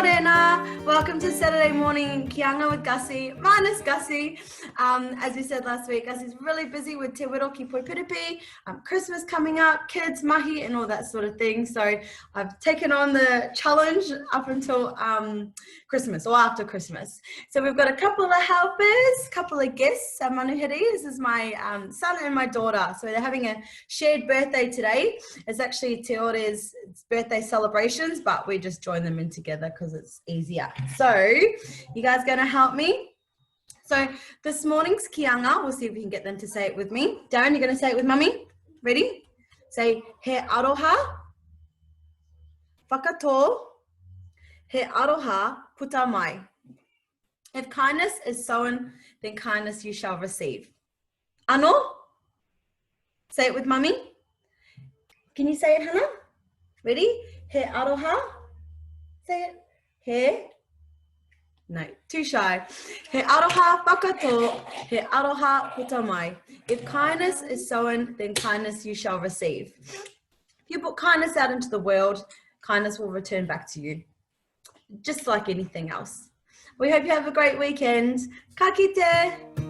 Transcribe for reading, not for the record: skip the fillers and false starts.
morena. Welcome to Saturday morning Kīanga with Gussy. My name is Gussy. As we said last week, Gussy's really busy with Te Wiroki Poipiripi, Christmas coming up, kids, mahi, and all that sort of thing. So I've taken on the challenge up until Christmas or after Christmas. So we've got a couple of helpers, a couple of guests. Manuhiri, this is my son and my daughter. So they're having a shared birthday today. It's actually Te Ore's birthday celebrations, but we just join them in together because it's easier. So you guys going to help me? So this morning's Kīanga, we'll see if we can get them to say it with me. Darren, you're going to say it with mummy? Ready? Say, he aroha, whakatō, he aroha, puta mai. If kindness is sown, then kindness you shall receive. Ano? Say it with mummy. Can you say it, Hannah? Ready? He aroha. Say it. He. No, too shy. He aroha whakatō, he aroha puta mai. If kindness is sown, then kindness you shall receive. If you put kindness out into the world, kindness will return back to you. Just like anything else. We hope you have a great weekend. Ka kite!